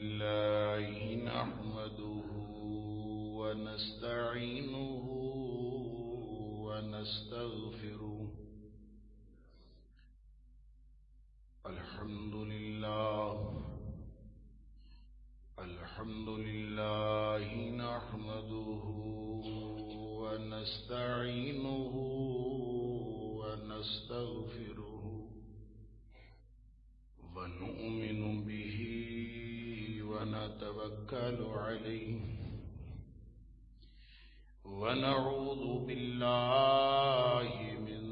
الله نحمده ونستعينه ونستغفره. الحمد لله نحمده ونستعينه ونستغفره ونؤمن به ونتوكل عليه ونعوذ بالله من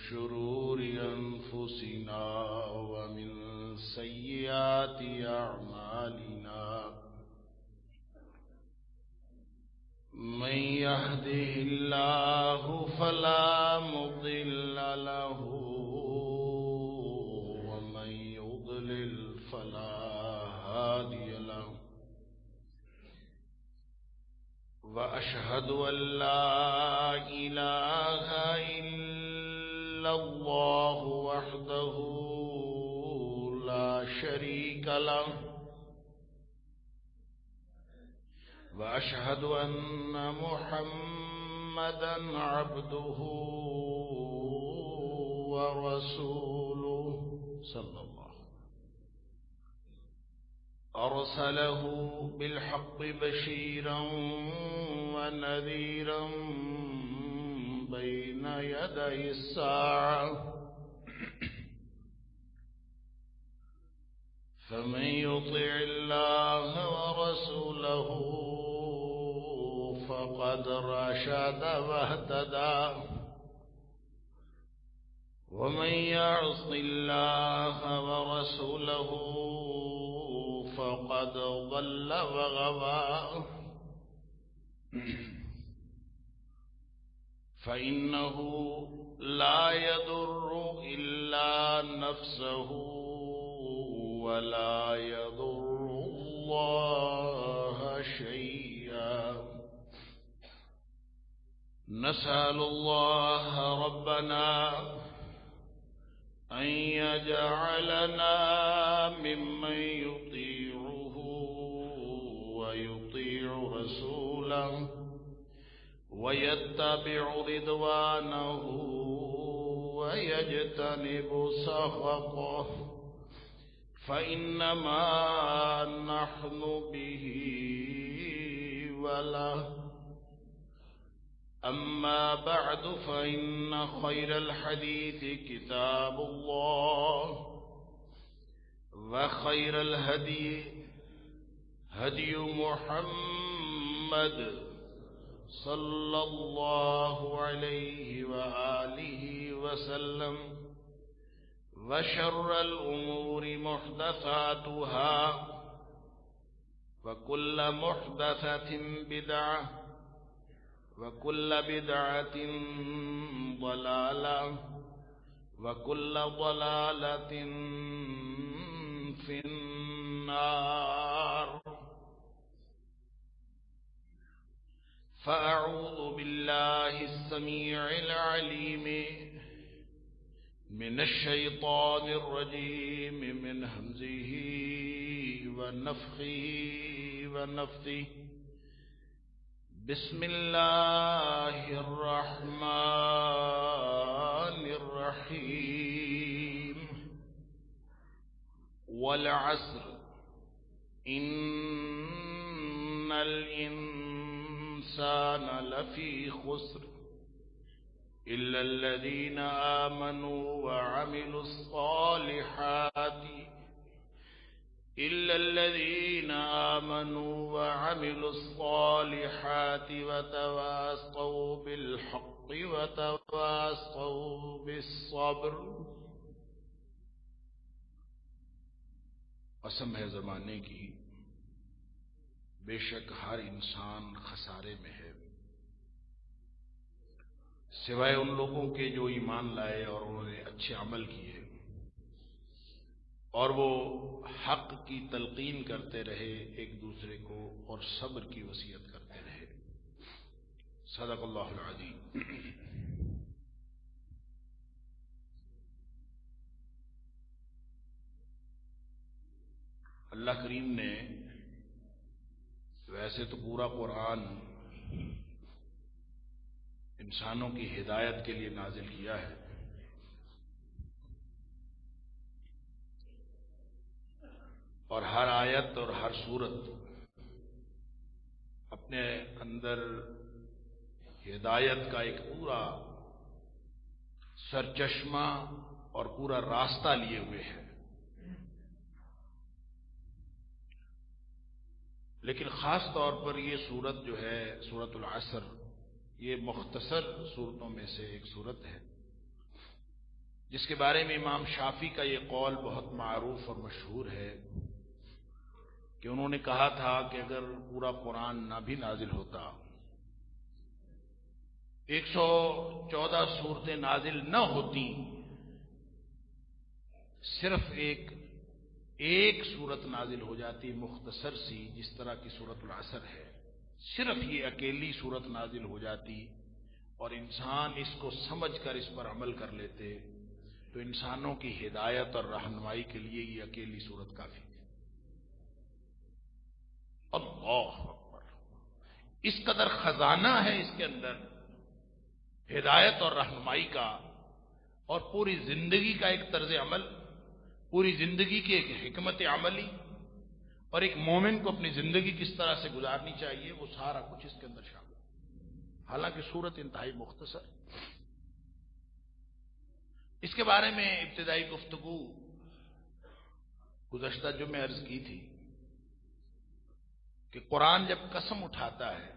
شرور أنفسنا ومن سيئات أعمالنا. من يهده الله فلا مضل له ومن يضلل فلا هادي له. وأشهد أن لا إله إلا الله وحده لا شريك له. وأشهد أن محمدا عبده ورسوله صلى الله أرسله بالحق بشيرا ونذيرا بين يدي الساعة. فمن يطع الله ورسوله فقد رشد واهتدى. ومن يعص الله ورسوله فقد ضل وغوى. فإنه لا يضر إلا نفسه ولا يضر الله شيئا. نسأل الله ربنا أن يجعلنا ممن يطيعه ويطيع رسوله ويتبع رضوانه ويجتنب سخطه. فإنما نحن به وله. أما بعد فإن خير الحديث كتاب الله وخير الهدي هدي محمد صلى الله عليه وآله وسلم. وشر الأمور محدثاتها وكل محدثة بدعة وكل بدعة ضلالة وكل ضلالة في النار. فأعوذ بالله السميع العليم من الشيطان الرجيم من همزه ونفخه ونفثه. بسم الله الرحمن الرحيم. والعصر إن الإنسان لفي خسر إلا الذين آمنوا وعملوا الصالحات وتواصوا بالحق وتواصوا بالصبر. قسم ہے زمانے کی، بے شک ہر انسان خسارے میں ہے سوائے ان لوگوں کے جو ایمان لائے اور انہوں نے اچھے عمل کیے اور وہ حق کی تلقین کرتے رہے ایک دوسرے کو اور صبر کی وصیت کرتے رہے. صدق اللہ العظیم. اللہ کریم نے ویسے تو پورا قرآن انسانوں کی ہدایت کے لیے نازل کیا ہے، اور ہر آیت اور ہر سورت اپنے اندر ہدایت کا ایک پورا سرچشمہ اور پورا راستہ لیے ہوئے ہے. لیکن خاص طور پر یہ سورت جو ہے سورۃ العصر، یہ مختصر سورتوں میں سے ایک سورت ہے جس کے بارے میں امام شافعی کا یہ قول بہت معروف اور مشہور ہے کہ انہوں نے کہا تھا کہ اگر پورا قرآن نہ بھی نازل ہوتا، 114 سورتیں نازل نہ ہوتی، صرف ایک سورت نازل ہو جاتی مختصر سی جس طرح کی سورۃ العصر ہے، صرف یہ اکیلی سورت نازل ہو جاتی اور انسان اس کو سمجھ کر اس پر عمل کر لیتے تو انسانوں کی ہدایت اور رہنمائی کے لیے یہ اکیلی سورت کافی ہے. اللہ اکبر! اس قدر خزانہ ہے اس کے اندر ہدایت اور رہنمائی کا، اور پوری زندگی کا ایک طرز عمل، پوری زندگی کی ایک حکمت عملی، اور ایک مومن کو اپنی زندگی کس طرح سے گزارنی چاہیے، وہ سارا کچھ اس کے اندر شامل ہے. حالانکہ سورت انتہائی مختصر. اس کے بارے میں ابتدائی گفتگو گزشتہ جمعے عرض کی تھی کہ قرآن جب قسم اٹھاتا ہے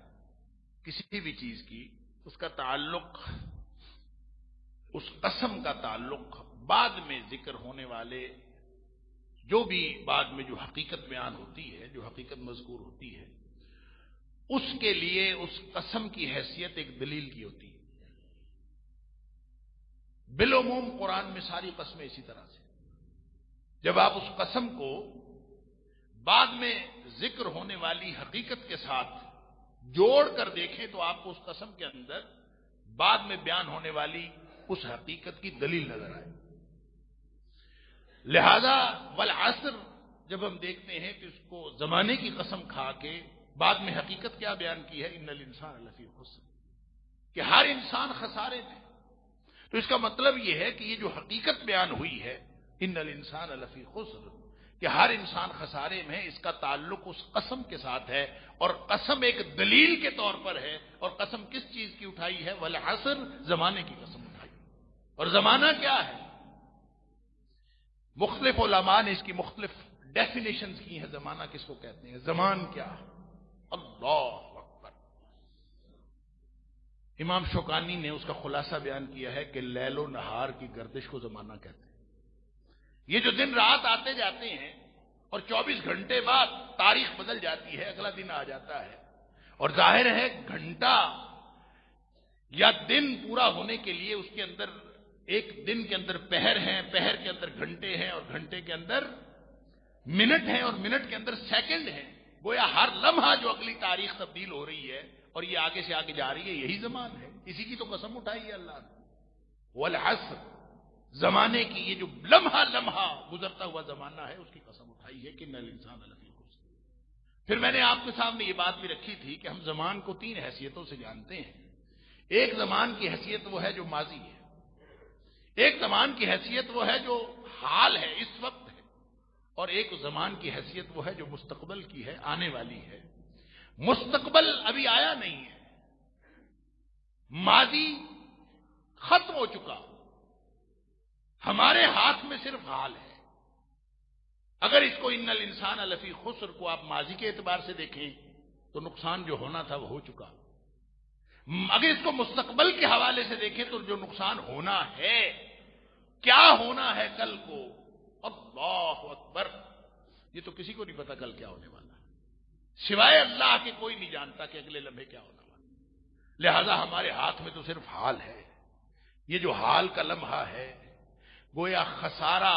کسی بھی چیز کی، اس کا تعلق، اس قسم کا تعلق بعد میں ذکر ہونے والے جو بھی بعد میں جو حقیقت بیان ہوتی ہے، جو حقیقت مذکور ہوتی ہے، اس کے لیے اس قسم کی حیثیت ایک دلیل کی ہوتی ہے. بالعموم قرآن میں ساری قسمیں اسی طرح سے، جب آپ اس قسم کو بعد میں ذکر ہونے والی حقیقت کے ساتھ جوڑ کر دیکھیں تو آپ کو اس قسم کے اندر بعد میں بیان ہونے والی اس حقیقت کی دلیل نظر آئے. لہذا والعصر جب ہم دیکھتے ہیں کہ اس کو زمانے کی قسم کھا کے بعد میں حقیقت کیا بیان کی ہے، ان الانسان لفی خسر، کہ ہر انسان خسارے میں. تو اس کا مطلب یہ ہے کہ یہ جو حقیقت بیان ہوئی ہے ان الانسان لفی خسر، کہ ہر انسان خسارے میں، اس کا تعلق اس قسم کے ساتھ ہے، اور قسم ایک دلیل کے طور پر ہے. اور قسم کس چیز کی اٹھائی ہے؟ والعصر، زمانے کی قسم اٹھائی. اور زمانہ کیا ہے؟ مختلف علماء نے اس کی مختلف ڈیفینیشنز کی ہیں. زمانہ کس کو کہتے ہیں؟ زمان کیا ہے؟ اللہ اکبر! امام شوکانی نے اس کا خلاصہ بیان کیا ہے کہ لیل و نہار کی گردش کو زمانہ کہتے ہیں. یہ جو دن رات آتے جاتے ہیں اور 24 گھنٹے بعد تاریخ بدل جاتی ہے، اگلا دن آ جاتا ہے، اور ظاہر ہے گھنٹہ یا دن پورا ہونے کے لیے اس کے اندر ایک دن کے اندر پہر ہیں، پہر کے اندر گھنٹے ہیں، اور گھنٹے کے اندر منٹ ہیں، اور منٹ کے اندر سیکنڈ ہیں. گویا ہر لمحہ جو اگلی تاریخ تبدیل ہو رہی ہے اور یہ آگے سے آگے جا رہی ہے، یہی زمان ہے. اسی کی تو قسم اٹھائی ہے اللہ نے. والعصر، زمانے کی یہ جو لمحہ لمحہ گزرتا ہوا زمانہ ہے، اس کی قسم اٹھائی ہے کہ ان الانسان لفی خسر. پھر میں نے آپ کے سامنے یہ بات بھی رکھی تھی کہ ہم زمان کو 3 حیثیتوں سے جانتے ہیں. ایک زمان کی حیثیت وہ ہے جو ماضی ہے، ایک زمان کی حیثیت وہ ہے جو حال ہے، اس وقت ہے، اور ایک زمان کی حیثیت وہ ہے جو مستقبل کی ہے، آنے والی ہے. مستقبل ابھی آیا نہیں ہے، ماضی ختم ہو چکا، ہمارے ہاتھ میں صرف حال ہے. اگر اس کو ان الانسان لفی خسر کو آپ ماضی کے اعتبار سے دیکھیں تو نقصان جو ہونا تھا وہ ہو چکا. اگر اس کو مستقبل کے حوالے سے دیکھیں تو جو نقصان ہونا ہے، کیا ہونا ہے کل کو، اللہ اکبر! یہ تو کسی کو نہیں پتا کل کیا ہونے والا ہے، سوائے اللہ کے کوئی نہیں جانتا کہ اگلے لمحے کیا ہونے والا. لہذا ہمارے ہاتھ میں تو صرف حال ہے. یہ جو حال کا لمحہ ہے، گویا خسارہ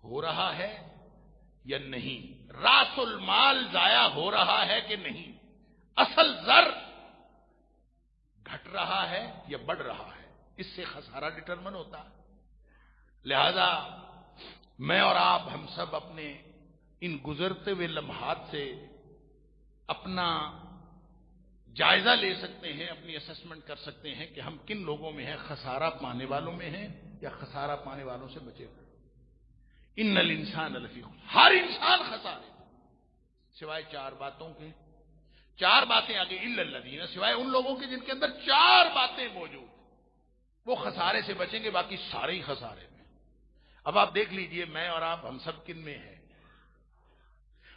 ہو رہا ہے یا نہیں، راس المال ضائع ہو رہا ہے کہ نہیں، اصل زر گھٹ رہا ہے یا بڑھ رہا ہے، اس سے خسارہ ڈٹرمن ہوتا ہے. لہذا میں اور آپ، ہم سب اپنے ان گزرتے ہوئے لمحات سے اپنا جائزہ لے سکتے ہیں، اپنی اسسمنٹ کر سکتے ہیں کہ ہم کن لوگوں میں ہیں، خسارہ پانے والوں میں ہیں یا خسارہ پانے والوں سے بچے ہوئے۔ ان الانسان لفی خسر، ہر انسان خسارے سوائے چار باتوں کے، چار باتیں آگے، الا الذین، سوائے ان لوگوں کے جن کے اندر چار باتیں موجود ہیں، وہ خسارے سے بچیں گے، باقی سارے ہی خسارے میں۔ اب آپ دیکھ لیجئے میں اور آپ، ہم سب کن میں ہیں؟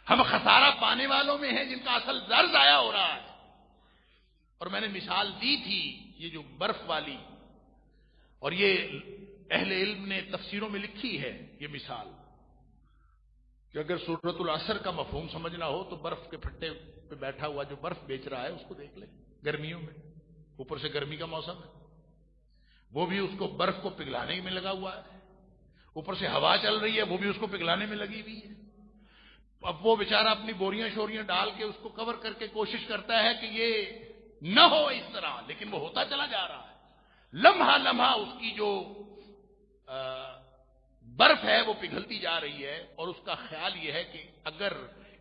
ہم خسارہ پانے والوں میں ہیں جن کا اصل زر ضائع ہو رہا ہے۔ اور میں نے مثال دی تھی یہ جو برف والی، اور یہ اہل علم نے تفسیروں میں لکھی ہے یہ مثال، کہ اگر سورۃ العصر کا مفہوم سمجھنا ہو تو برف کے پھٹے پہ بیٹھا ہوا جو برف بیچ رہا ہے اس کو دیکھ لیں، گرمیوں میں، اوپر سے گرمی کا موسم ہے، وہ بھی اس کو برف کو پگھلانے میں لگا ہوا ہے، اوپر سے ہوا چل رہی ہے، وہ بھی اس کو پگھلانے میں لگی ہوئی ہے۔ اب وہ بیچارہ اپنی بوریاں شوریاں ڈال کے اس کو کور کر کے کوشش کرتا ہے کہ یہ نہ ہو اس طرح، لیکن وہ ہوتا چلا جا رہا ہے۔ لمحہ لمحہ اس کی جو برف ہے وہ پگھلتی جا رہی ہے، اور اس کا خیال یہ ہے کہ اگر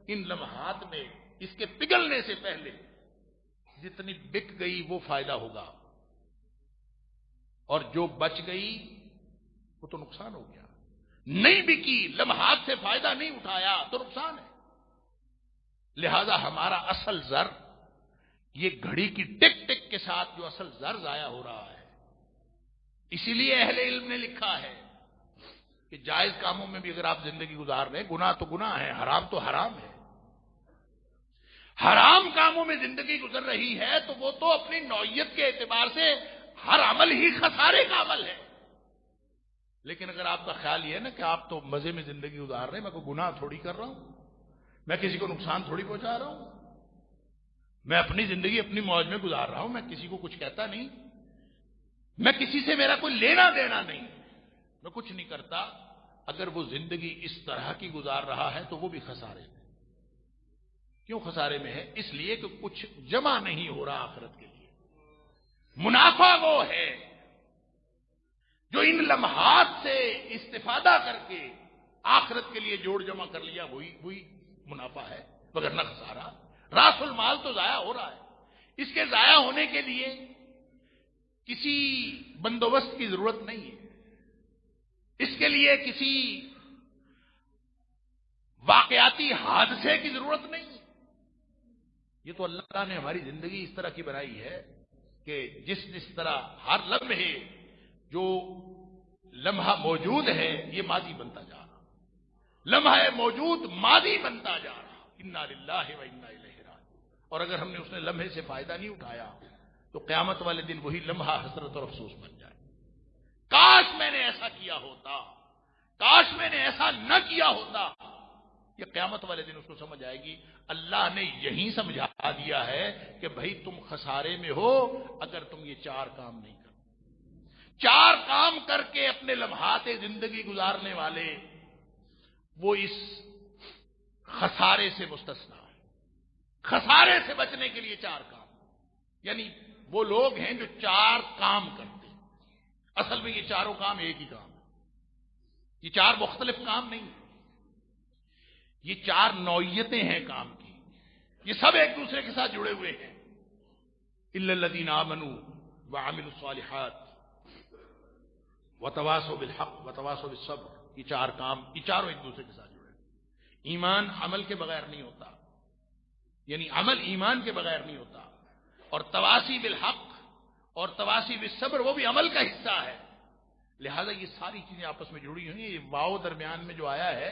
ان لمحات میں اس کے پگھلنے سے پہلے جتنی بک گئی وہ فائدہ ہوگا، اور جو بچ گئی وہ تو نقصان ہو گیا۔ نہیں بکی، لمحات سے فائدہ نہیں اٹھایا تو نقصان ہے۔ لہذا ہمارا اصل زر، یہ گھڑی کی ٹک ٹک کے ساتھ جو اصل زر ضائع ہو رہا ہے، اسی لیے اہل علم نے لکھا ہے کہ جائز کاموں میں بھی اگر آپ زندگی گزار رہے ہیں، گناہ تو گناہ ہے، حرام تو حرام ہے، حرام کاموں میں زندگی گزر رہی ہے تو وہ تو اپنی نوعیت کے اعتبار سے ہر عمل ہی خسارے کا عمل ہے۔ لیکن اگر آپ کا خیال یہ ہے نا کہ آپ تو مزے میں زندگی گزار رہے ہیں، میں کوئی گناہ تھوڑی کر رہا ہوں، میں کسی کو نقصان تھوڑی پہنچا رہا ہوں، میں اپنی زندگی اپنی موج میں گزار رہا ہوں، میں کسی کو کچھ کہتا نہیں، میں کسی سے میرا کوئی لینا دینا نہیں، میں کچھ نہیں کرتا، اگر وہ زندگی اس طرح کی گزار رہا ہے تو وہ بھی خسارے میں۔ کیوں خسارے میں ہے؟ اس لیے کہ کچھ جمع نہیں ہو رہا آخرت کے لیے۔ منافع وہ ہے جو ان لمحات سے استفادہ کر کے آخرت کے لیے جوڑ جمع کر لیا، وہی منافع ہے، وگرنہ خسارہ۔ راس المال تو ضائع ہو رہا ہے، اس کے ضائع ہونے کے لیے کسی بندوبست کی ضرورت نہیں ہے، اس کے لیے کسی واقعاتی حادثے کی ضرورت نہیں ہے۔ یہ تو اللہ تعالیٰ نے ہماری زندگی اس طرح کی بنائی ہے کہ جس طرح ہر لمحے جو لمحہ موجود ہے یہ ماضی بنتا جا رہا، لمحہ موجود ماضی بنتا جا رہا۔ انا للہ و انا الیہ راجعون۔ اور اگر ہم نے اس نے لمحے سے فائدہ نہیں اٹھایا تو قیامت والے دن وہی لمحہ حسرت اور افسوس بن جائے۔ کاش میں نے ایسا کیا ہوتا، کاش میں نے ایسا نہ کیا ہوتا۔ یہ قیامت والے دن اس کو سمجھ آئے گی اللہ نے یہیں سمجھا دیا ہے کہ بھائی تم خسارے میں ہو اگر تم یہ چار کام نہیں کرتے۔ چار کام کر کے اپنے لمحات زندگی گزارنے والے وہ اس خسارے سے مستثنا ہے۔ خسارے سے بچنے کے لیے چار کام، یعنی وہ لوگ ہیں جو چار کام کرتے ہیں۔ اصل میں یہ چاروں کام ایک ہی کام ہے، یہ چار مختلف کام نہیں ہیں، یہ چار نوعیتیں ہیں کام کی، یہ سب ایک دوسرے کے ساتھ جڑے ہوئے ہیں۔ الا الذین آمنوا وعملوا الصالحات وتواصوا بالحق وتواصوا بالصبر، یہ چار کام، یہ چاروں ایک دوسرے کے ساتھ جڑے ہیں۔ ایمان عمل کے بغیر نہیں ہوتا، یعنی عمل ایمان کے بغیر نہیں ہوتا، اور تواصی بالحق اور تواصی بالصبر وہ بھی عمل کا حصہ ہے۔ لہذا یہ ساری چیزیں آپس میں جڑی ہوئی ہیں۔ یہ واو درمیان میں جو آیا ہے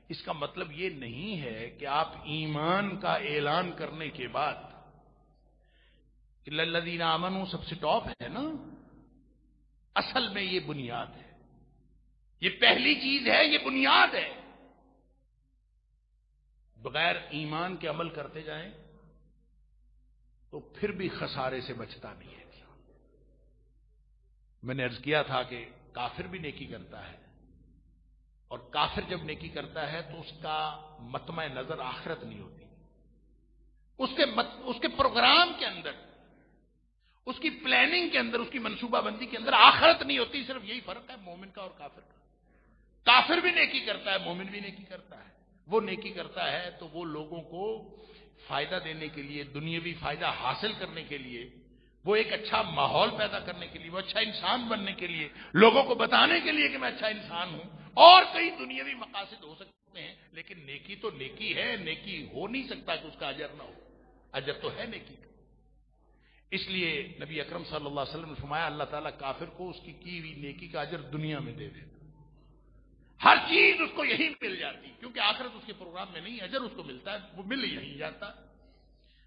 اس کا مطلب یہ نہیں ہے کہ آپ ایمان کا اعلان کرنے کے بعد الا الذین آمنوا سب سے ٹاپ ہے نا، اصل میں یہ بنیاد ہے، یہ پہلی چیز ہے، یہ بنیاد ہے۔ بغیر ایمان کے عمل کرتے جائیں تو پھر بھی خسارے سے بچتا نہیں ہے۔ میں نے عرض کیا تھا کہ کافر بھی نیکی کرتا ہے، اور کافر جب نیکی کرتا ہے تو اس کا مطمع نظر آخرت نہیں ہوتی، اس کے پروگرام کے اندر، اس کی پلاننگ کے اندر، اس کی منصوبہ بندی کے اندر آخرت نہیں ہوتی۔ صرف یہی فرق ہے مومن کا اور کافر کا۔ کافر بھی نیکی کرتا ہے، مومن بھی نیکی کرتا ہے، وہ نیکی کرتا ہے تو وہ لوگوں کو فائدہ دینے کے لیے، دنیاوی فائدہ حاصل کرنے کے لیے، وہ ایک اچھا ماحول پیدا کرنے کے لیے، وہ اچھا انسان بننے کے لیے، لوگوں کو بتانے کے لیے کہ میں اچھا انسان ہوں، اور کئی دنیاوی مقاصد ہو سکتے ہیں، لیکن نیکی تو نیکی ہے، نیکی ہو نہیں سکتا کہ اس کا اجر نہ ہو، اجر تو ہے نیکی کا۔ اس لیے نبی اکرم صلی اللہ علیہ وسلم نے فرمایا اللہ تعالیٰ کافر کو اس کی ہوئی نیکی کا اجر دنیا میں دے دیتا، ہر چیز اس کو یہی مل جاتی، کیونکہ آخرت اس کے پروگرام میں نہیں، اجر اس کو ملتا ہے، وہ مل یہیں جاتا ہے،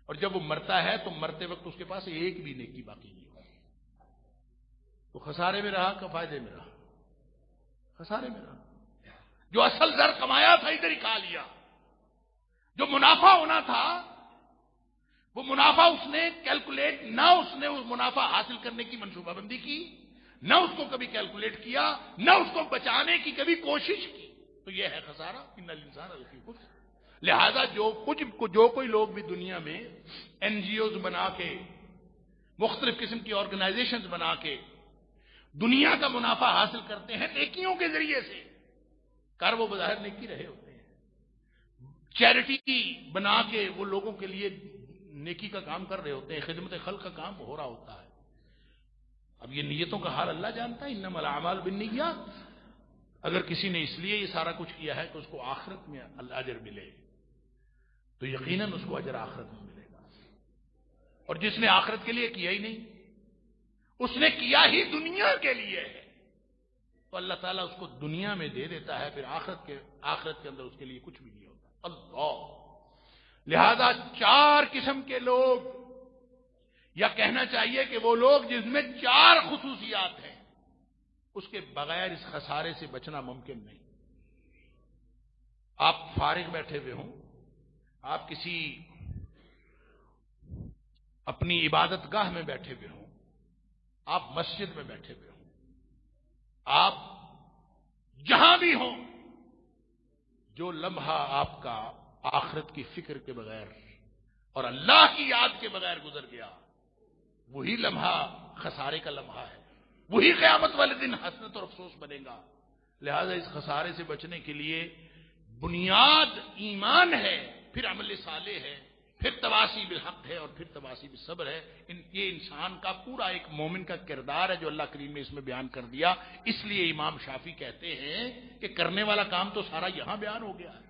اور جب وہ مرتا ہے تو مرتے وقت اس کے پاس ایک بھی نیکی باقی نہیں ہوتی، تو خسارے میں رہا کہ فائدے میں رہا؟ خسارے میں رہا۔ جو اصل زر کمایا تھا ادھر ہی کھا لیا، جو منافع ہونا تھا وہ منافع اس نے کیلکولیٹ نہ، اس نے اس منافع حاصل کرنے کی منصوبہ بندی کی، نہ اس کو کبھی کیلکولیٹ کیا، نہ اس کو بچانے کی کبھی کوشش کی، تو یہ ہے خسارہ۔ ان الانسان لفی خسر۔ لہذا جو کوئی لوگ بھی دنیا میں این جی اوز بنا کے، مختلف قسم کی آرگنائزیشنز بنا کے دنیا کا منافع حاصل کرتے ہیں نیکیوں کے ذریعے سے، کار وہ بظاہر نیکی رہے ہوتے ہیں، چیریٹی بنا کے وہ لوگوں کے لیے نیکی کا کام کر رہے ہوتے ہیں، خدمت خلق کا کام ہو رہا ہوتا ہے۔ اب یہ نیتوں کا حال اللہ جانتا ہے، انما الاعمال بالنیات۔ اگر کسی نے اس لیے یہ سارا کچھ کیا ہے کہ اس کو آخرت میں اجر ملے، تو یقیناً اس کو اجر آخرت میں ملے گا، اور جس نے آخرت کے لیے کیا ہی نہیں، اس نے کیا ہی دنیا کے لیے ہے، تو اللہ تعالیٰ اس کو دنیا میں دے دیتا ہے، پھر آخرت کے اندر اس کے لیے کچھ بھی نہیں ہوتا۔ اللہ، لہذا چار قسم کے لوگ، یا کہنا چاہیے کہ وہ لوگ جس میں چار خصوصیات ہیں، اس کے بغیر اس خسارے سے بچنا ممکن نہیں۔ آپ فارغ بیٹھے ہوئے ہوں، آپ کسی اپنی عبادت گاہ میں بیٹھے ہوئے ہوں، آپ مسجد میں بیٹھے ہوئے ہوں، آپ جہاں بھی ہوں، جو لمحہ آپ کا آخرت کی فکر کے بغیر اور اللہ کی یاد کے بغیر گزر گیا، وہی لمحہ خسارے کا لمحہ ہے، وہی قیامت والے دن حسرت اور افسوس بنے گا۔ لہذا اس خسارے سے بچنے کے لیے بنیاد ایمان ہے، پھر عمل صالح ہے، پھر تواصی بالحق ہے، اور پھر تواصی بالصبر ہے۔ یہ انسان کا پورا ایک مومن کا کردار ہے جو اللہ کریم نے اس میں بیان کر دیا۔ اس لیے امام شافعی کہتے ہیں کہ کرنے والا کام تو سارا یہاں بیان ہو گیا ہے،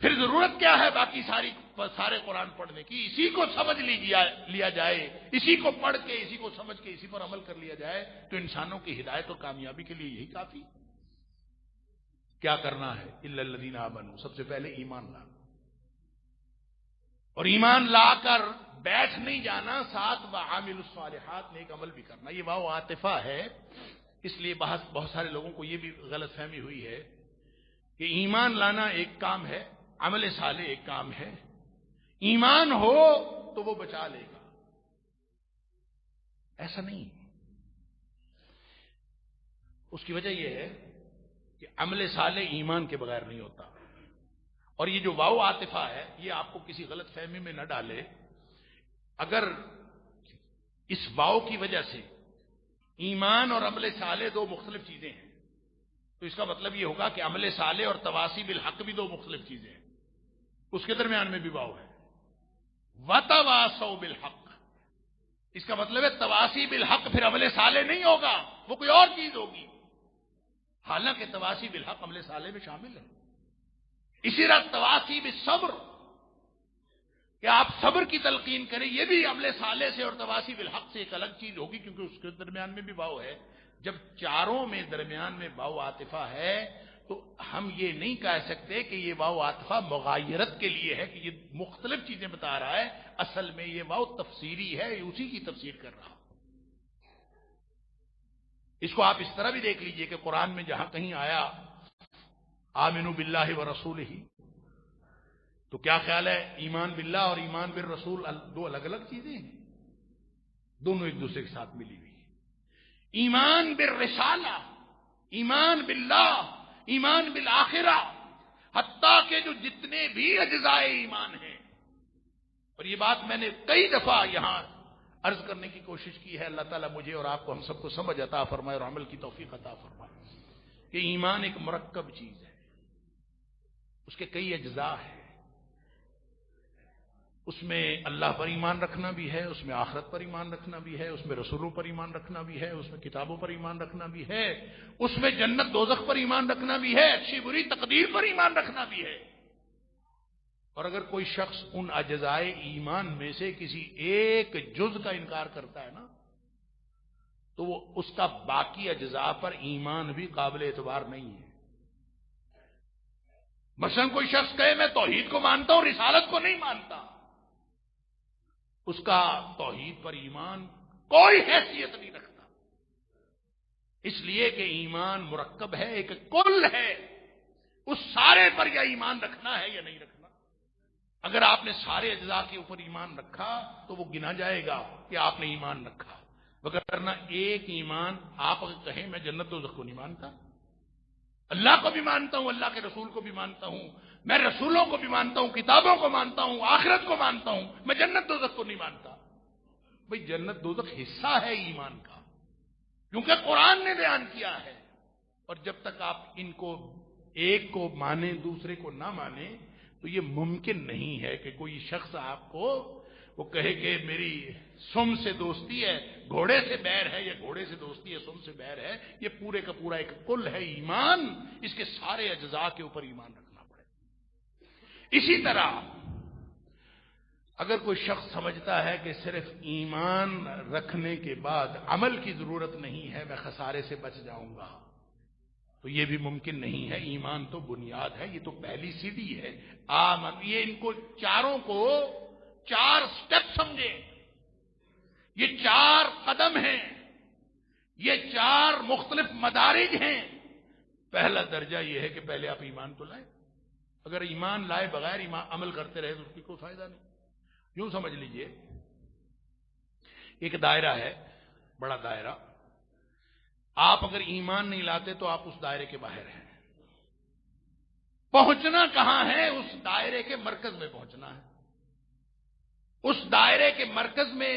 پھر ضرورت کیا ہے باقی سارے قرآن پڑھنے کی؟ اسی کو سمجھ لیا جائے، اسی کو پڑھ کے، اسی کو سمجھ کے، اسی پر عمل کر لیا جائے تو انسانوں کی ہدایت اور کامیابی کے لیے یہی کافی۔ کیا کرنا ہے؟ الا الذین آمنوا، سب سے پہلے ایمان لانا، اور ایمان لا کر بیٹھ نہیں جانا، ساتھ وعاملوا الصالحات، نیک عمل بھی کرنا۔ یہ واو عاطفہ ہے، اس لیے بہت سارے لوگوں کو یہ بھی غلط فہمی ہوئی ہے کہ ایمان لانا ایک کام ہے، عمل صالح ایک کام ہے، ایمان ہو تو وہ بچا لے گا۔ ایسا نہیں، اس کی وجہ یہ ہے کہ عمل صالح ایمان کے بغیر نہیں ہوتا، اور یہ جو واو عاطفہ ہے یہ آپ کو کسی غلط فہمی میں نہ ڈالے۔ اگر اس واو کی وجہ سے ایمان اور عمل صالح دو مختلف چیزیں ہیں تو اس کا مطلب یہ ہوگا کہ عمل صالح اور تواصی بالحق بھی دو مختلف چیزیں ہیں، اس کے درمیان میں بھی واو ہے۔ وَتَوَاصَوْا بِالْحَقِّ، اس کا مطلب ہے تواصی بالحق پھر عمل صالح نہیں ہوگا، وہ کوئی اور چیز ہوگی، حالانکہ تواصی بالحق عمل صالح میں شامل ہے۔ اسی طرح تواصی بالصبر، کہ آپ صبر کی تلقین کریں، یہ بھی عمل صالح سے اور تواصی بالحق سے ایک الگ چیز ہوگی، کیونکہ اس کے درمیان میں بھی واو ہے۔ جب چاروں میں درمیان میں واو عاطفہ ہے تو ہم یہ نہیں کہہ سکتے کہ یہ واو عاطفہ مغایرت کے لیے ہے، کہ یہ مختلف چیزیں بتا رہا ہے، اصل میں یہ واو تفسیری ہے، اسی کی تفسیر کر رہا۔ اس کو آپ اس طرح بھی دیکھ لیجئے کہ قرآن میں جہاں کہیں آیا آمنوا باللہ ورسولہ، تو کیا خیال ہے ایمان باللہ اور ایمان بالرسول دو الگ الگ چیزیں ہیں؟ دونوں ایک دوسرے کے ساتھ ملی ہوئی ہیں۔ ایمان بالرسالہ، ایمان باللہ، ایمان بالآخرہ، حتیٰ کہ جو جتنے بھی اجزاء ایمان ہیں، اور یہ بات میں نے کئی دفعہ یہاں عرض کرنے کی کوشش کی ہے، اللہ تعالیٰ مجھے اور آپ کو ہم سب کو سمجھ عطا فرمائے اور عمل کی توفیق عطا فرمائے، کہ ایمان ایک مرکب چیز ہے، اس کے کئی اجزاء ہیں. اس میں اللہ پر ایمان رکھنا بھی ہے، اس میں آخرت پر ایمان رکھنا بھی ہے، اس میں رسولوں پر ایمان رکھنا بھی ہے، اس میں کتابوں پر ایمان رکھنا بھی ہے، اس میں جنت دوزخ پر ایمان رکھنا بھی ہے، اچھی بری تقدیر پر ایمان رکھنا بھی ہے. اور اگر کوئی شخص ان اجزائے ایمان میں سے کسی ایک جز کا انکار کرتا ہے نا، تو وہ اس کا باقی اجزاء پر ایمان بھی قابل اعتبار نہیں ہے. مثلا کوئی شخص کہے میں توحید کو مانتا ہوں، رسالت کو نہیں مانتا، اس کا توحید پر ایمان کوئی حیثیت نہیں رکھتا. اس لیے کہ ایمان مرکب ہے، ایک کل ہے. اس سارے پر یا ایمان رکھنا ہے یا نہیں رکھنا. اگر آپ نے سارے اجزاء کے اوپر ایمان رکھا تو وہ گنا جائے گا کہ آپ نے ایمان رکھا. وگرنہ ایک ایمان آپ اگر کہیں میں جنت دوزخ کو نہیں مانتا، اللہ کو بھی مانتا ہوں، اللہ کے رسول کو بھی مانتا ہوں، میں رسولوں کو بھی مانتا ہوں، کتابوں کو مانتا ہوں، آخرت کو مانتا ہوں، میں جنت دوزخ کو نہیں مانتا. بھئی جنت دوزخ حصہ ہے ایمان کا، کیونکہ قرآن نے بیان کیا ہے. اور جب تک آپ ان کو ایک کو مانیں دوسرے کو نہ مانیں تو یہ ممکن نہیں ہے کہ کوئی شخص آپ کو وہ کہے کہ میری سم سے دوستی ہے گھوڑے سے بیر ہے، یا گھوڑے سے دوستی ہے سم سے بیر ہے. یہ پورے کا پورا ایک کل ہے ایمان، اس کے سارے اجزاء کے اوپر ایمان رکھنا پڑے. اسی طرح اگر کوئی شخص سمجھتا ہے کہ صرف ایمان رکھنے کے بعد عمل کی ضرورت نہیں ہے، میں خسارے سے بچ جاؤں گا، تو یہ بھی ممکن نہیں ہے. ایمان تو بنیاد ہے، یہ تو پہلی سیڑھی ہے. یہ ان کو چاروں کو 4 سٹیپ سمجھے، یہ 4 قدم ہیں، یہ 4 مختلف مدارج ہیں. پہلا درجہ یہ ہے کہ پہلے آپ ایمان تو لائیں. اگر ایمان لائے بغیر عمل کرتے رہے تو اس کی کوئی فائدہ نہیں. یوں سمجھ لیجئے ایک دائرہ ہے، بڑا دائرہ. آپ اگر ایمان نہیں لاتے تو آپ اس دائرے کے باہر ہیں. پہنچنا کہاں ہے؟ اس دائرے کے مرکز میں پہنچنا ہے. اس دائرے کے مرکز میں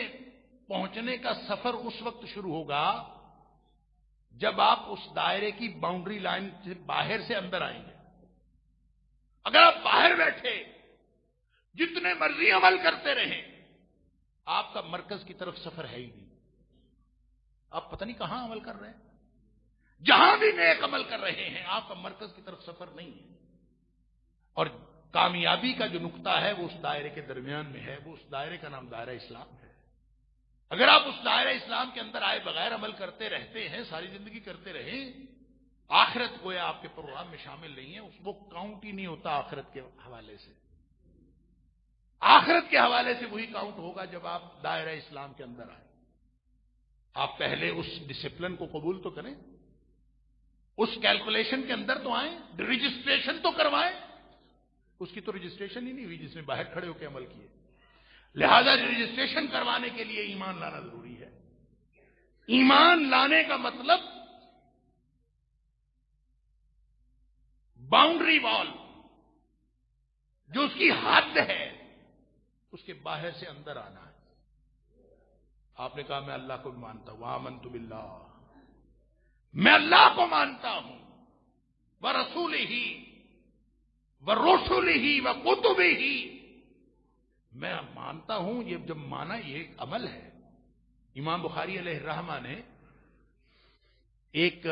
پہنچنے کا سفر اس وقت شروع ہوگا جب آپ اس دائرے کی باؤنڈری لائن سے باہر سے اندر آئیں گے. اگر آپ باہر بیٹھے جتنے مرضی عمل کرتے رہیں، آپ کا مرکز کی طرف سفر ہے ہی نہیں. آپ پتہ نہیں کہاں عمل کر رہے ہیں، جہاں بھی نیک عمل کر رہے ہیں آپ کا مرکز کی طرف سفر نہیں ہے. اور کامیابی کا جو نقطہ ہے وہ اس دائرے کے درمیان میں ہے. وہ اس دائرے کا نام دائرہ اسلام ہے. اگر آپ اس دائرہ اسلام کے اندر آئے بغیر عمل کرتے رہتے ہیں، ساری زندگی کرتے رہیں، آخرت گویا آپ کے پروگرام میں شامل نہیں ہے، وہ کاؤنٹ ہی نہیں ہوتا. آخرت کے حوالے سے، آخرت کے حوالے سے وہی کاؤنٹ ہوگا جب آپ دائرہ اسلام کے اندر آئیں. آپ پہلے اس ڈسپلن کو قبول تو کریں، اس کیلکولیشن کے اندر تو آئیں، رجسٹریشن تو کروائیں. اس کی تو رجسٹریشن ہی نہیں ہوئی جس نے باہر کھڑے ہو کے عمل کیے. لہذا رجسٹریشن کروانے کے لیے ایمان لانا ضروری ہے. ایمان لانے کا مطلب باؤنڈری وال، جو اس کی حد ہے، اس کے باہر سے اندر آنا ہے. آپ نے کہا میں اللہ کو بھی مانتا ہوں، آمنت باللہ، میں اللہ کو مانتا ہوں، ورسولہ ورسلہ وکتبہ، میں مانتا ہوں. یہ جب مانا یہ ایک عمل ہے. امام بخاری علیہ الرحمہ نے ایک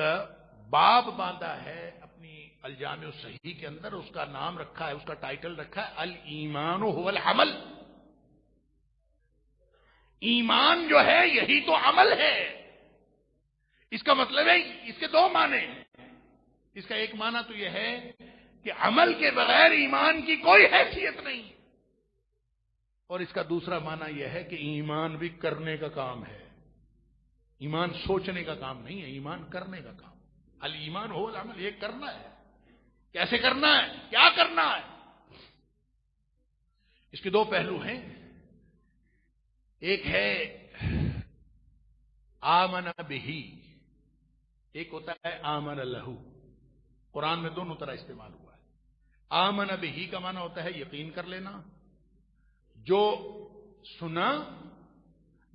باب باندھا ہے اپنی الجامع الصحیح کے اندر، اس کا نام رکھا ہے، اس کا ٹائٹل رکھا ہے الایمان هو العمل. ایمان جو ہے یہی تو عمل ہے. اس کا مطلب ہے اس کے 2 معنی ہیں. اس کا ایک معنی تو یہ ہے کہ عمل کے بغیر ایمان کی کوئی حیثیت نہیں، اور اس کا دوسرا معنی یہ ہے کہ ایمان بھی کرنے کا کام ہے. ایمان سوچنے کا کام نہیں ہے، ایمان کرنے کا کام. الایمان هو العمل، یہ کرنا ہے. کیسے کرنا ہے؟ کیا کرنا ہے؟ اس کے 2 پہلو ہیں. ایک ہے آمن بہ، ایک ہوتا ہے آمن لہو. قرآن میں دونوں طرح استعمال ہوا ہے. آمن بہ کا معنی ہوتا ہے یقین کر لینا، جو سنا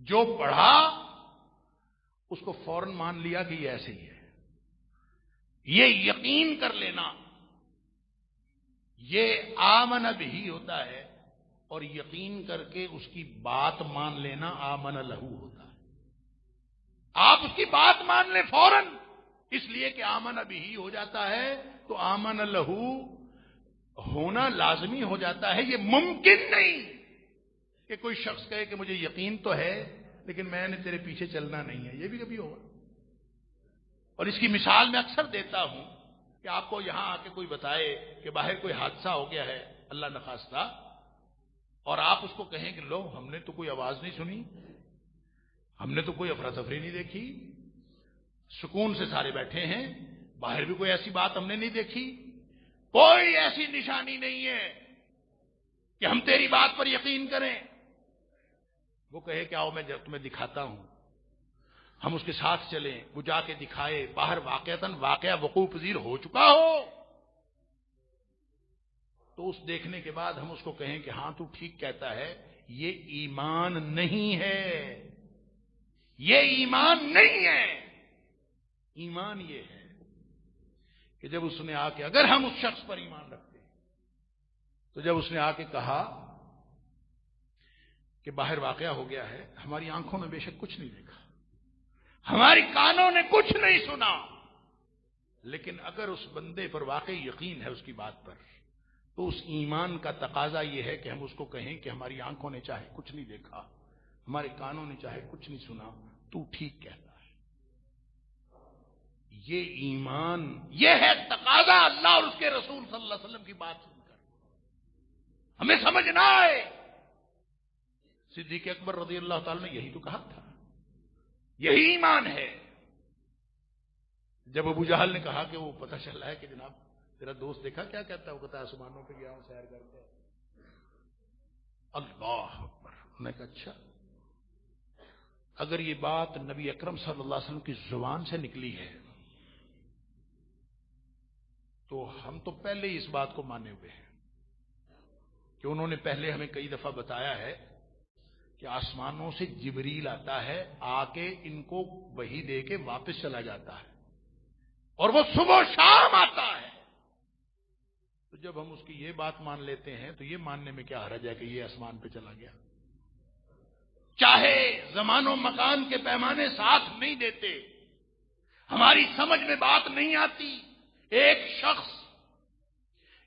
جو پڑھا اس کو فوراً مان لیا کہ یہ ایسے ہی ہے. یہ یقین کر لینا، یہ آمن بھی ہوتا ہے، اور یقین کر کے اس کی بات مان لینا آمن لہو ہوتا ہے۔ آپ اس کی بات مان لیں فوراً، اس لیے کہ آمن بھی ہو جاتا ہے تو آمن لہو ہونا لازمی ہو جاتا ہے۔ یہ ممکن نہیں کہ کوئی شخص کہے کہ مجھے یقین تو ہے لیکن میں نے تیرے پیچھے چلنا نہیں ہے، یہ بھی کبھی ہوگا۔ اور اس کی مثال میں اکثر دیتا ہوں کہ آپ کو یہاں آ کے کوئی بتائے کہ باہر کوئی حادثہ ہو گیا ہے اللہ نخواستہ، اور آپ اس کو کہیں کہ لو ہم نے تو کوئی آواز نہیں سنی، ہم نے تو کوئی افراتفری نہیں دیکھی، سکون سے سارے بیٹھے ہیں، باہر بھی کوئی ایسی بات ہم نے نہیں دیکھی، کوئی ایسی نشانی نہیں ہے کہ ہم تیری بات پر یقین کریں۔ وہ کہے کہ آؤ میں تمہیں دکھاتا ہوں، ہم اس کے ساتھ چلیں، وہ جا کے دکھائے، باہر واقعہ وقوع پذیر ہو چکا ہو، تو اس دیکھنے کے بعد ہم اس کو کہیں کہ ہاں تو ٹھیک کہتا ہے، یہ ایمان نہیں ہے، یہ ایمان نہیں ہے۔ ایمان یہ ہے کہ جب اس نے آ کے، اگر ہم اس شخص پر ایمان رکھتے ہیں تو جب اس نے آ کے کہا کہ باہر واقعہ ہو گیا ہے، ہماری آنکھوں نے بے شک کچھ نہیں دیکھا، ہماری کانوں نے کچھ نہیں سنا، لیکن اگر اس بندے پر واقعی یقین ہے اس کی بات پر، تو اس ایمان کا تقاضا یہ ہے کہ ہم اس کو کہیں کہ ہماری آنکھوں نے چاہے کچھ نہیں دیکھا، ہمارے کانوں نے چاہے کچھ نہیں سنا، تو ٹھیک کہتا ہے۔ یہ ایمان، یہ ہے تقاضا اللہ اور اس کے رسول صلی اللہ علیہ وسلم کی بات سن کر ہمیں سمجھنا ہے۔ صدیق اکبر رضی اللہ تعالی نے یہی تو کہا تھا، یہی ایمان ہے۔ جب ابو جہل نے کہا کہ وہ پتہ چل رہا ہے کہ جناب تیرا دوست دیکھا کیا کہتا ہے، وہ کہتا ہے آسمانوں پہ گیا ہوں سیر کرتے، اللہ اکبر۔ انہوں نے کہا اچھا، اگر یہ بات نبی اکرم صلی اللہ علیہ وسلم کی زبان سے نکلی ہے تو ہم تو پہلے ہی اس بات کو مانے ہوئے ہیں کہ انہوں نے پہلے ہمیں کئی دفعہ بتایا ہے کہ آسمانوں سے جبریل آتا ہے، آ کے ان کو وحی دے کے واپس چلا جاتا ہے، اور وہ صبح و شام آتا ہے۔ تو جب ہم اس کی یہ بات مان لیتے ہیں تو یہ ماننے میں کیا حرج ہے کہ یہ آسمان پہ چلا گیا؟ چاہے زمان و مکان کے پیمانے ساتھ نہیں دیتے، ہماری سمجھ میں بات نہیں آتی، ایک شخص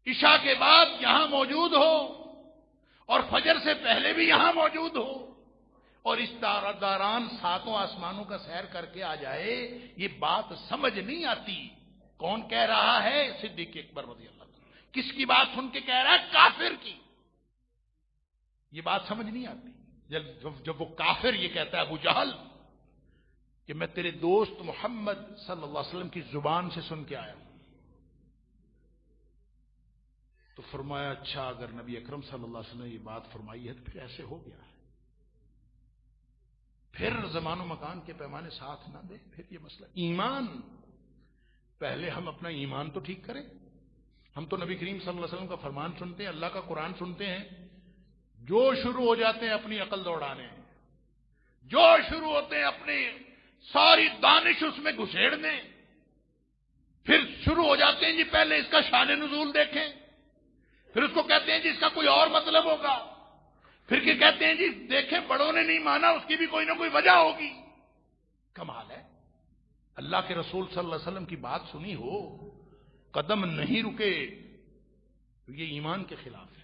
عشاء کے بعد یہاں موجود ہو اور فجر سے پہلے بھی یہاں موجود ہو اور اس دوران ساتوں آسمانوں کا سیر کر کے آ جائے، یہ بات سمجھ نہیں آتی۔ کون کہہ رہا ہے؟ صدیق اکبر رضی اللہ عنہ۔ کس کی بات سن کے کہہ رہا ہے؟ کافر کی۔ یہ بات سمجھ نہیں آتی جب وہ کافر یہ کہتا ہے ابو جہل کہ میں تیرے دوست محمد صلی اللہ علیہ وسلم کی زبان سے سن کے آیا ہوں۔ تو فرمایا اچھا، اگر نبی اکرم صلی اللہ علیہ وسلم نے یہ بات فرمائی ہے تو پھر ایسے ہو گیا ہے، پھر زمان و مکان کے پیمانے ساتھ نہ دے، پھر یہ مسئلہ ایمان، پہلے ہم اپنا ایمان تو ٹھیک کریں۔ ہم تو نبی کریم صلی اللہ علیہ وسلم کا فرمان سنتے ہیں، اللہ کا قرآن سنتے ہیں، جو شروع ہو جاتے ہیں اپنی عقل دوڑانے، جو شروع ہوتے ہیں اپنی ساری دانش اس میں گھسیڑنے، پھر شروع ہو جاتے ہیں جی پہلے اس کا شان نزول دیکھیں، پھر اس کو کہتے ہیں جی اس کا کوئی اور مطلب ہوگا، پھر کہ کہتے ہیں جی دیکھیں بڑوں نے نہیں مانا، اس کی بھی کوئی نہ کوئی وجہ ہوگی۔ کمال ہے، اللہ کے رسول صلی اللہ علیہ وسلم کی بات سنی ہو، قدم نہیں رکے تو یہ ایمان کے خلاف ہے۔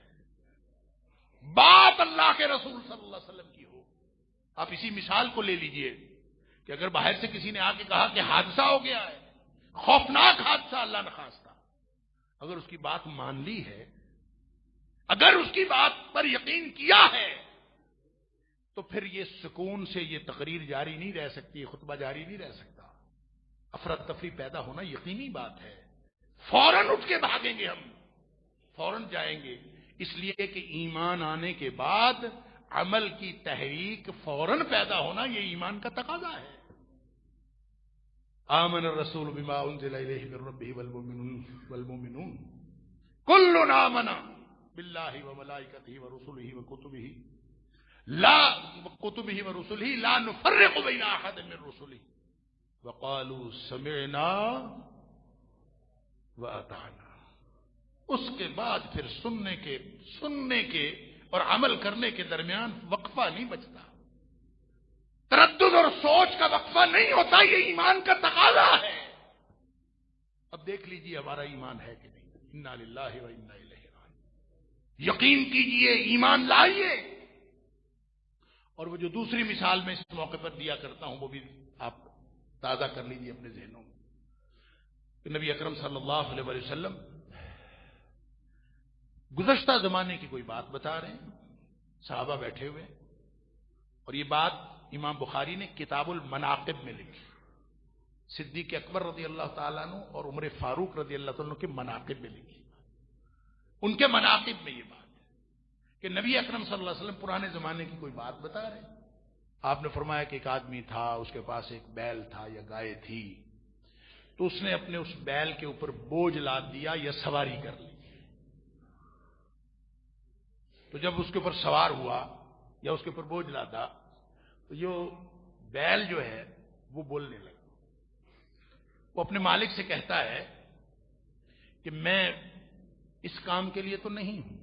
بات اللہ کے رسول صلی اللہ علیہ وسلم کی ہو، آپ اسی مثال کو لے لیجئے کہ اگر باہر سے کسی نے آ کے کہا کہ حادثہ ہو گیا ہے، خوفناک حادثہ اللہ نخواستہ، اگر اس کی بات مان لی ہے، اگر اس کی بات پر یقین کیا ہے، تو پھر یہ سکون سے یہ تقریر جاری نہیں رہ سکتی، خطبہ جاری نہیں رہ سکتا، افراتفری پیدا ہونا یقینی بات ہے، فوراً اٹھ کے بھاگیں گے، ہم فوراً جائیں گے، اس لیے کہ ایمان آنے کے بعد عمل کی تحریک فوراً پیدا ہونا یہ ایمان کا تقاضا ہے۔ آمن الرسول بما انزل الیہ من ربہ والمؤمنون کل آمن باللہ وملائکتہ ورسلہ ورسلہ لا نفرق بین احد من رسلہ وقالوا سمعنا واطعنا اس کے بعد پھر سننے کے اور عمل کرنے کے درمیان وقفہ نہیں بچتا، تردد اور سوچ کا وقفہ نہیں ہوتا. یہ ایمان کا تقاضا ہے. اب دیکھ لیجیے ہمارا ایمان ہے کہ نہیں. انا للہ و انا الیہ راجعون. یقین کیجیے، ایمان لائیے. اور وہ جو دوسری مثال میں اس موقع پر دیا کرتا ہوں وہ بھی آپ تازہ کر لیجیے اپنے ذہنوں میں. کہ نبی اکرم صلی اللہ علیہ وسلم گزشتہ زمانے کی کوئی بات بتا رہے ہیں، صحابہ بیٹھے ہوئے، اور یہ بات امام بخاری نے کتاب المناقب میں لکھی. صدیق اکبر رضی اللہ تعالیٰ عنہ اور عمر فاروق رضی اللہ تعالیٰ عنہ کے مناقب میں لکھی. ان کے مناقب میں یہ بات ہے کہ نبی اکرم صلی اللہ علیہ وسلم پرانے زمانے کی کوئی بات بتا رہے ہیں. آپ نے فرمایا کہ ایک آدمی تھا، اس کے پاس ایک بیل تھا یا گائے تھی، تو اس نے اپنے اس بیل کے اوپر بوجھ لاد دیا یا سواری کر لی. تو جب اس کے اوپر سوار ہوا یا اس کے اوپر بوجھ لادا تو یہ بیل جو ہے وہ بولنے لگا. وہ اپنے مالک سے کہتا ہے کہ میں اس کام کے لیے تو نہیں ہوں،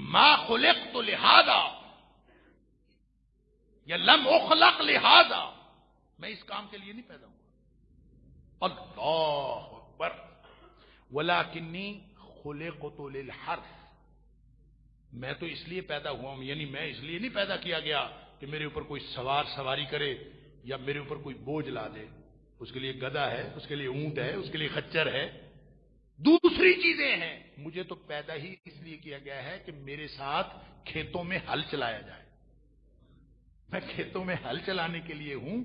ما خلقت لہذا یا لم اخلق لہذا، میں اس کام کے لیے نہیں پیدا ہوا. اللہ اکبر. ولکنی خلقت للحرث، میں تو اس لیے پیدا ہوا ہوں، یعنی میں اس لیے نہیں پیدا کیا گیا کہ میرے اوپر کوئی سواری کرے یا میرے اوپر کوئی بوجھ لا دے. اس کے لیے گدھا ہے، اس کے لیے اونٹ ہے، اس کے لیے خچر ہے، دوسری چیزیں ہیں. مجھے تو پیدا ہی اس لیے کیا گیا ہے کہ میرے ساتھ کھیتوں میں ہل چلایا جائے. میں کھیتوں میں ہل چلانے کے لیے ہوں،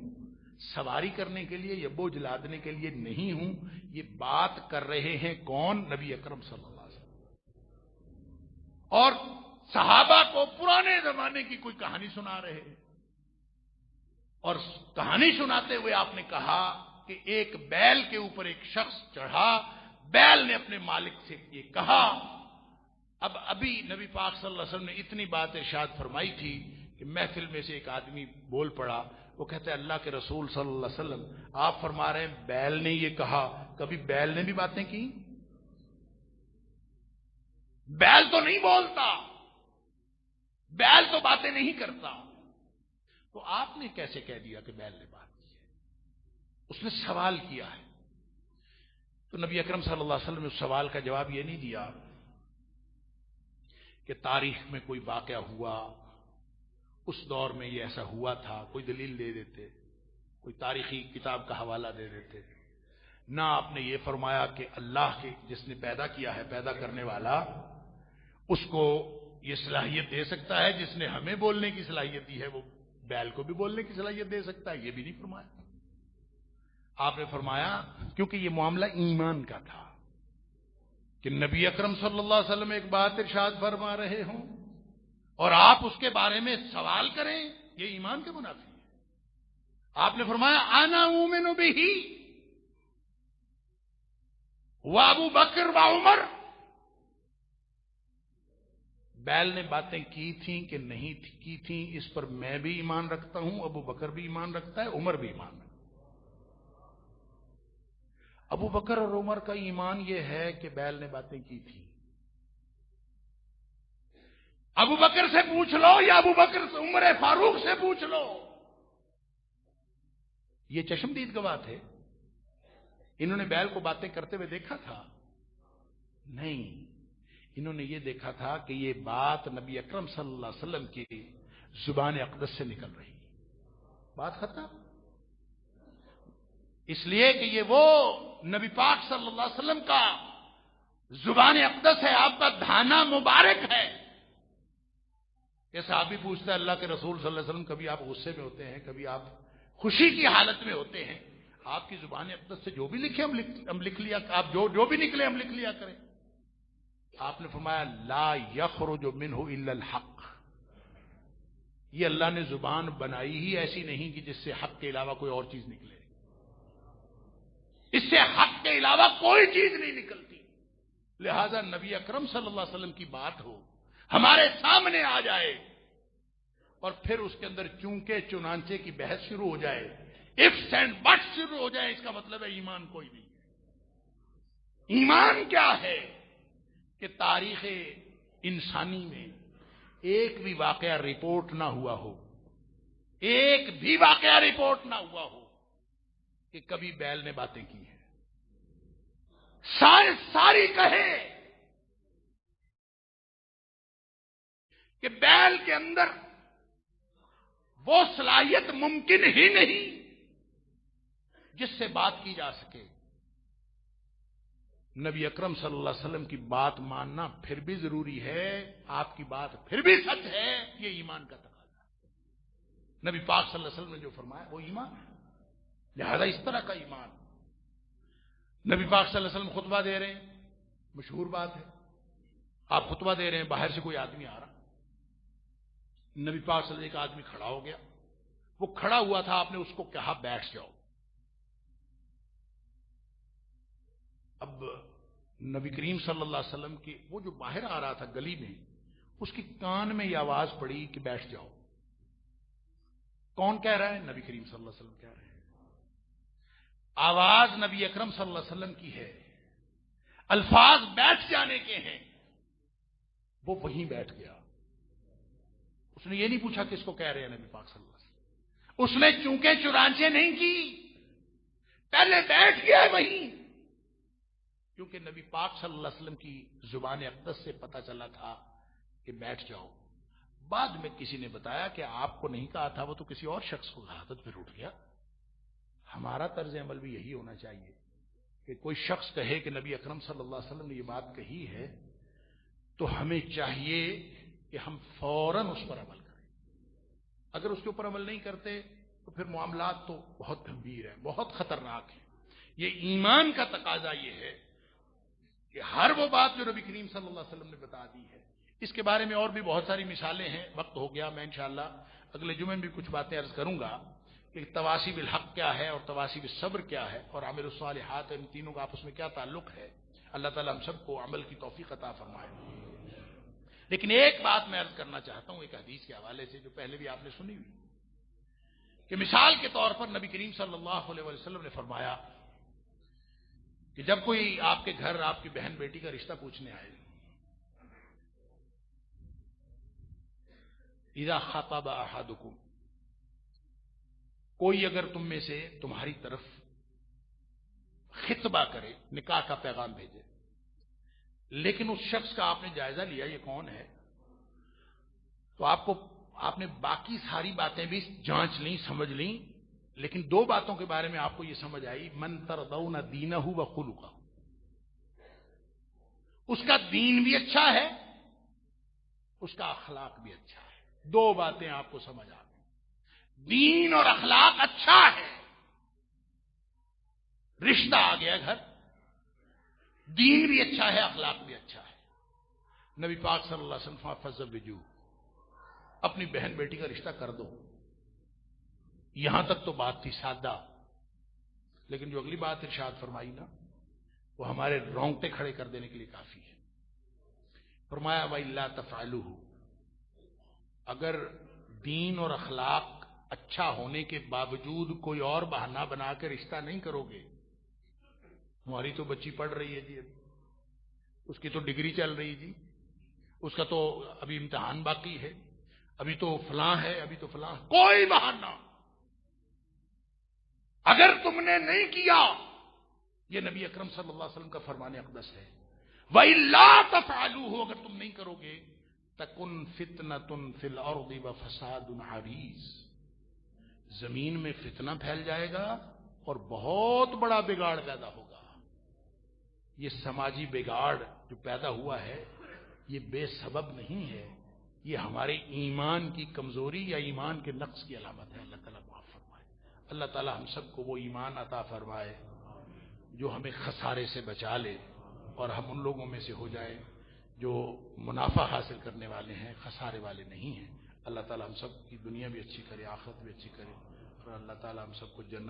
سواری کرنے کے لیے یا بوجھ لادنے کے لیے نہیں ہوں. یہ بات کر رہے ہیں کون؟ نبی اکرم صلی اللہ علیہ وسلم. اور صحابہ کو پرانے زمانے کی کوئی کہانی سنا رہے ہیں. اور کہانی سناتے ہوئے آپ نے کہا کہ ایک بیل کے اوپر ایک شخص چڑھا، بیل نے اپنے مالک سے یہ کہا. اب ابھی نبی پاک صلی اللہ علیہ وسلم نے اتنی بات ارشاد فرمائی تھی کہ محفل میں سے ایک آدمی بول پڑا. وہ کہتا ہے اللہ کے رسول صلی اللہ علیہ وسلم آپ فرما رہے ہیں بیل نے یہ کہا، کبھی بیل نے بھی باتیں کی؟ بیل تو نہیں بولتا، بیل تو باتیں نہیں کرتا. تو آپ نے کیسے کہہ دیا کہ بیل نے بات کی ہے؟ اس نے سوال کیا ہے. تو نبی اکرم صلی اللہ علیہ وسلم نے اس سوال کا جواب یہ نہیں دیا کہ تاریخ میں کوئی واقعہ ہوا، اس دور میں یہ ایسا ہوا تھا، کوئی دلیل دے دیتے، کوئی تاریخی کتاب کا حوالہ دے دیتے. نہ آپ نے یہ فرمایا کہ اللہ کے جس نے پیدا کیا ہے، پیدا کرنے والا، اس کو یہ صلاحیت دے سکتا ہے جس نے ہمیں بولنے کی صلاحیت دی ہے، وہ بیل کو بھی بولنے کی صلاحیت دے سکتا ہے. یہ بھی نہیں فرمایا. آپ نے فرمایا کیونکہ یہ معاملہ ایمان کا تھا کہ نبی اکرم صلی اللہ علیہ وسلم ایک بات ارشاد فرما رہے ہوں اور آپ اس کے بارے میں سوال کریں، یہ ایمان کے منافی ہے. آپ نے فرمایا انا اومن بہ و ابو بکر و عمر. بیل نے باتیں کی تھیں کہ نہیں کی تھیں اس پر میں بھی ایمان رکھتا ہوں، ابو بکر بھی ایمان رکھتا ہے، عمر بھی ایمان رکھتا ہے. ابو بکر اور عمر کا ایمان یہ ہے کہ بیل نے باتیں کی تھی. ابو بکر سے پوچھ لو یا ابو بکر سے عمر فاروق سے پوچھ لو، یہ چشمدید گواہ تھے. انہوں نے بیل کو باتیں کرتے ہوئے دیکھا تھا؟ نہیں. انہوں نے یہ دیکھا تھا کہ یہ بات نبی اکرم صلی اللہ علیہ وسلم کی زبان اقدس سے نکل رہی. بات ختم. اس لیے کہ یہ وہ نبی پاک صلی اللہ علیہ وسلم کا زبان اقدس ہے، آپ کا دھانا مبارک ہے. یہ صحابی پوچھتا ہے اللہ کے رسول صلی اللہ علیہ وسلم کبھی آپ غصے میں ہوتے ہیں، کبھی آپ خوشی کی حالت میں ہوتے ہیں، آپ کی زبان اقدس سے جو بھی لکھے ہم لکھ لیا، آپ جو بھی نکلے ہم لکھ لیا کریں. آپ نے فرمایا لا یخرج منہ الا الحق. یہ اللہ نے زبان بنائی ہی ایسی نہیں کہ جس سے حق کے علاوہ کوئی اور چیز نکلے. اس سے حق کے علاوہ کوئی چیز نہیں نکلتی. لہذا نبی اکرم صلی اللہ علیہ وسلم کی بات ہو، ہمارے سامنے آ جائے اور پھر اس کے اندر چونکہ چنانچے کی بحث شروع ہو جائے، ifs اینڈ بٹس شروع ہو جائے، اس کا مطلب ہے ایمان کوئی نہیں. ایمان کیا ہے کہ تاریخ انسانی میں ایک بھی واقعہ رپورٹ نہ ہوا ہو، ایک بھی واقعہ رپورٹ نہ ہوا ہو کہ کبھی بیل نے باتیں کی ہیں۔ سائنس ساری کہے کہ بیل کے اندر وہ صلاحیت ممکن ہی نہیں جس سے بات کی جا سکے۔ نبی اکرم صلی اللہ علیہ وسلم کی بات ماننا پھر بھی ضروری ہے، آپ کی بات پھر بھی سچ ہے، یہ ایمان کا تقاضا ہے۔ نبی پاک صلی اللہ علیہ وسلم نے جو فرمایا وہ ایمان ہے، لہذا اس طرح کا ایمان۔ نبی پاک صلی اللہ علیہ وسلم خطبہ دے رہے ہیں، مشہور بات ہے، آپ خطبہ دے رہے ہیں، باہر سے کوئی آدمی آ رہا، نبی پاک صلی اللہ علیہ وسلم ایک آدمی کھڑا ہو گیا، وہ کھڑا ہوا تھا، آپ نے اس کو کہا بیٹھ جاؤ۔ اب نبی کریم صلی اللہ علیہ وسلم کی وہ جو باہر آ رہا تھا گلی میں، اس کی کان میں یہ آواز پڑی کہ بیٹھ جاؤ۔ کون کہہ رہا ہے؟ نبی کریم صلی اللہ علیہ وسلم کہہ رہے ہیں۔ آواز نبی اکرم صلی اللہ علیہ وسلم کی ہے، الفاظ بیٹھ جانے کے ہیں، وہ وہیں بیٹھ گیا۔ اس نے یہ نہیں پوچھا کس کو کہہ رہے ہیں نبی پاک صلی اللہ علیہ وسلم، اس نے چونکہ چرانچے نہیں کی، پہلے بیٹھ گیا وہیں، کیونکہ نبی پاک صلی اللہ علیہ وسلم کی زبان اقدس سے پتہ چلا تھا کہ بیٹھ جاؤ۔ بعد میں کسی نے بتایا کہ آپ کو نہیں کہا تھا، وہ تو کسی اور شخص کو عادت پہ اٹھ گیا۔ ہمارا طرز عمل بھی یہی ہونا چاہیے کہ کوئی شخص کہے کہ نبی اکرم صلی اللہ علیہ وسلم نے یہ بات کہی ہے تو ہمیں چاہیے کہ ہم فوراً اس پر عمل کریں۔ اگر اس کے اوپر عمل نہیں کرتے تو پھر معاملات تو بہت گمبھیر ہیں، بہت خطرناک ہیں۔ یہ ایمان کا تقاضا یہ ہے کہ ہر وہ بات جو نبی کریم صلی اللہ علیہ وسلم نے بتا دی ہے، اس کے بارے میں اور بھی بہت ساری مثالیں ہیں، وقت ہو گیا، میں انشاءاللہ اگلے جمعے میں بھی کچھ باتیں عرض کروں گا کہ تواصی بالحق کیا ہے اور تواصی بالصبر کیا ہے اور عامل الصالحات، ان تینوں کا آپس میں کیا تعلق ہے۔ اللہ تعالیٰ ہم سب کو عمل کی توفیق عطا فرمائے۔ لیکن ایک بات میں عرض کرنا چاہتا ہوں ایک حدیث کے حوالے سے جو پہلے بھی آپ نے سنی ہوئی، کہ مثال کے طور پر نبی کریم صلی اللہ علیہ وسلم نے فرمایا کہ جب کوئی آپ کے گھر آپ کی بہن بیٹی کا رشتہ پوچھنے آئے، اذا خطب احدکم، کوئی اگر تم میں سے تمہاری طرف خطبہ کرے، نکاح کا پیغام بھیجے، لیکن اس شخص کا آپ نے جائزہ لیا یہ کون ہے، تو آپ نے باقی ساری باتیں بھی جانچ لیں، سمجھ لیں، لیکن دو باتوں کے بارے میں آپ کو یہ سمجھ آئی، من ترضون دینہ و خلقہ، اس کا دین بھی اچھا ہے، اس کا اخلاق بھی اچھا ہے۔ دو باتیں آپ کو سمجھ آ گئی، دین اور اخلاق اچھا ہے، رشتہ آ گیا گھر، دین بھی اچھا ہے، اخلاق بھی اچھا ہے۔ نبی پاک صلی اللہ علیہ وسلم فزوجوہ، اپنی بہن بیٹی کا رشتہ کر دو۔ یہاں تک تو بات تھی سادہ، لیکن جو اگلی بات ارشاد فرمائی نا، وہ ہمارے رونگٹے کھڑے کر دینے کے لیے کافی ہے۔ فرمایا وَإِلَّا تَفْعَلُوهُ، اگر دین اور اخلاق اچھا ہونے کے باوجود کوئی اور بہانہ بنا کے رشتہ نہیں کرو گے، ہماری تو بچی پڑھ رہی ہے جی، اس کی تو ڈگری چل رہی جی، اس کا تو ابھی امتحان باقی ہے، ابھی تو فلاں ہے، ابھی تو فلاں، کوئی بہانہ اگر تم نے نہیں کیا، یہ نبی اکرم صلی اللہ علیہ وسلم کا فرمان اقدس ہے، وَإِلَّا تَفْعَلُوهُ، اگر تم نہیں کرو گے، تَكُنْ فِتْنَةٌ فِي الْأَرْضِ وَفَسَادٌ عَرِيضٌ، زمین میں فتنہ پھیل جائے گا اور بہت بڑا بگاڑ پیدا ہوگا۔ یہ سماجی بگاڑ جو پیدا ہوا ہے یہ بے سبب نہیں ہے، یہ ہمارے ایمان کی کمزوری یا ایمان کے نقص کی علامت ہے۔ اللہ تعالیٰ معاف فرمائے، اللہ تعالیٰ ہم سب کو وہ ایمان عطا فرمائے جو ہمیں خسارے سے بچا لے اور ہم ان لوگوں میں سے ہو جائیں جو منافع حاصل کرنے والے ہیں، خسارے والے نہیں ہیں۔ اللہ تعالیٰ ہم سب کی دنیا بھی اچھی کرے، آخرت بھی اچھی کرے، اور اللہ تعالیٰ ہم سب کو جنت